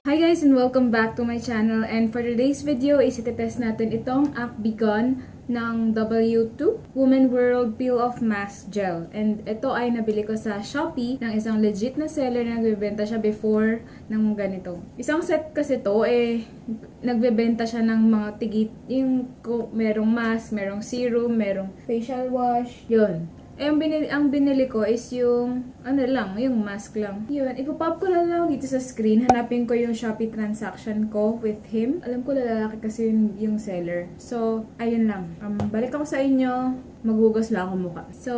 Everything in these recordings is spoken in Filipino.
Hi guys and welcome back to my channel, and for today's video is itetest natin itong AcBeGone ng W2 Woman World Peel Off Mask Gel. And ito ay nabili ko sa Shopee ng isang legit na seller na nagbebenta siya before ng ganito. Isang set kasi to nagbebenta siya ng mga tigit, yung merong mask, merong serum, merong facial wash, yun. Ang binili ko is yung, yung mask lang. Yun, ipopop ko na lang dito sa screen. Hanapin ko yung Shopee transaction ko with him. Alam ko lalaki kasi yung seller. So, ayun lang. Balik ako sa inyo. Maghugas lang ako mukha. So,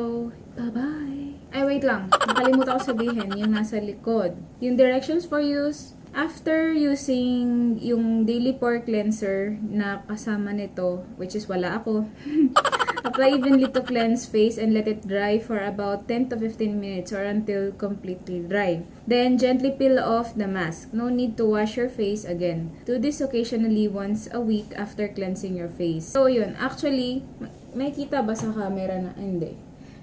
bye-bye. Ay, wait lang. Nakalimutan ko sabihin yung nasa likod. Yung directions for use. After using yung daily pore cleanser na kasama nito, which is wala ako, apply evenly to cleanse face and let it dry for about 10 to 15 minutes or until completely dry. Then, gently peel off the mask. No need to wash your face again. Do this occasionally once a week after cleansing your face. So, yun. Actually, may kita ba sa camera na? Hindi.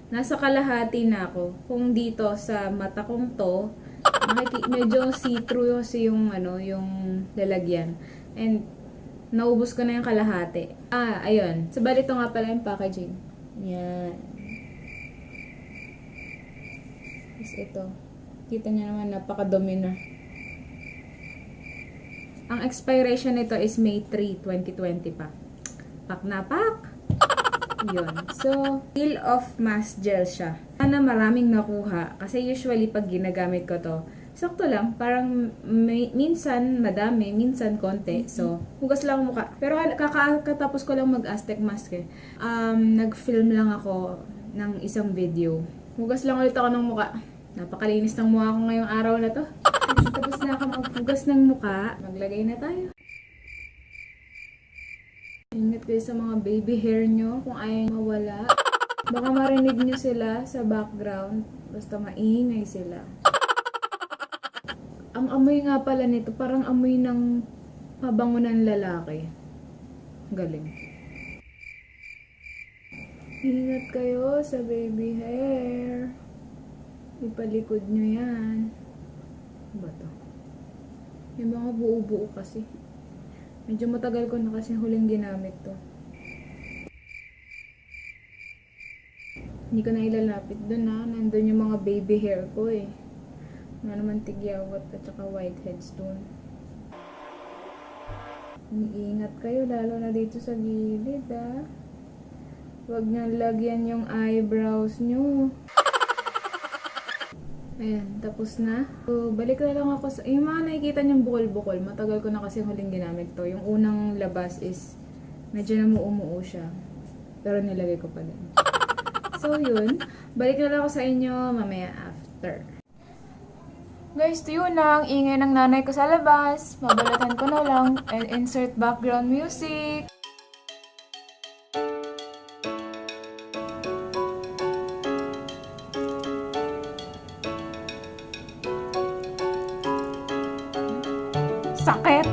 Nasa kalahati na ako. Kung dito sa mata kong to, medyo see-through kasi yung lalagyan. And, naubos ko na yung kalahati. Ayun. So, bali ito nga pala yung packaging. Yan. Tapos ito. Kita niyo naman, napakadumi na. Ang expiration nito is May 3, 2020 pa. Pak na pak! Yun. So, peel off mask gel siya. Sana maraming nakuha. Kasi usually, pag ginagamit ko to, sakto lang. Parang minsan madami, minsan konti. So, hugas lang ang mukha. Pero kakatapos ko lang mag-Aztec mask eh. Nag-film lang ako ng isang video. Hugas lang ulit ako ng mukha. Napakalinis ng mukha ko ngayong araw na to. Tapos na ako maghugas ng mukha. Maglagay na tayo. Ingat kayo sa mga baby hair nyo kung ayaw mawala. Baka marinig nyo sila sa background. Basta maingay sila. Ang amoy nga pala nito, parang amoy ng pabango ng lalaki. Galing. Ingat kayo sa baby hair. Ipalikod nyo yan. Ba to? Yung mga buo-buo kasi. Medyo matagal ko na kasi huling ginamit to. Hindi ko na ilalapit doon nandun yung mga baby hair ko eh. Nga naman tigyawat at saka whiteheads doon. Iingat kayo lalo na dito sa gilid Huwag nyo lagyan yung eyebrows nyo. Ayan, tapos na. So, balik na lang ako sa... Yung mga nakikita niyong bukol-bukol, matagal ko na kasi huling ginamit to. Yung unang labas is medyo namuumuo siya. Pero nilagay ko pa din. So, yun. Balik na lang ako sa inyo mamaya after. Guys, yun na ang ingay ng nanay ko sa labas. Mabalatan ko na lang and insert background music. Sakit!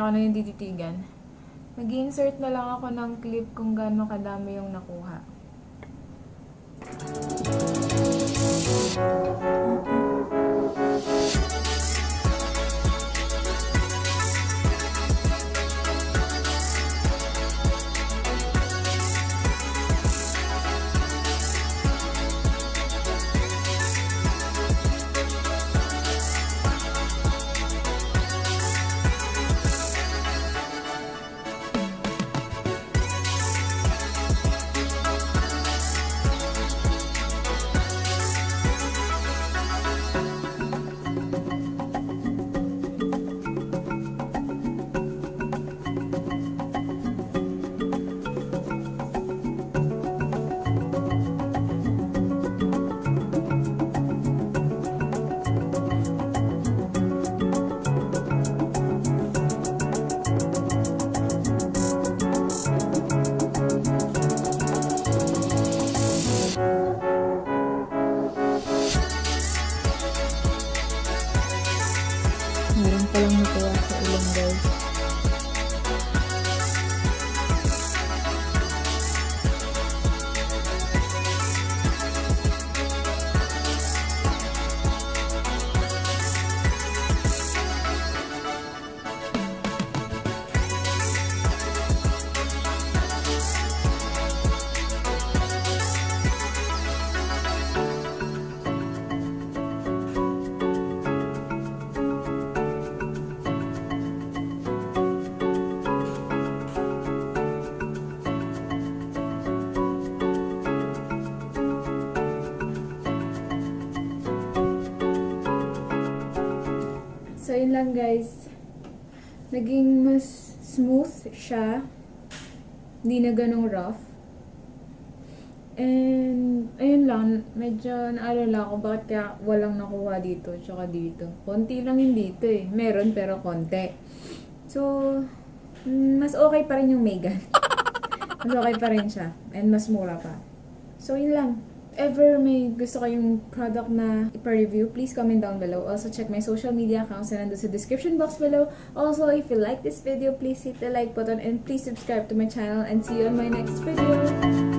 kanya ko na yung dititigan. Nag-insert na lang ako ng clip kung gaano kadami yung nakuha. Meron palang natuwa sa ulang guys. So, yun lang guys. Naging mas smooth siya. Hindi na ganong rough. And, ayun lang. Medyo naalala ko bakit kaya walang nakuha dito tsaka dito. Konti lang yun dito eh. Meron pero konti. So, mas okay pa rin yung Megan. Mas okay pa rin siya. And mas mura pa. So, yun lang. Ever may gusto kayong product na ipa-review, please comment down below. Also, check my social media accounts na nandun sa description box below. Also, if you like this video, please hit the like button and please subscribe to my channel and see you on my next video.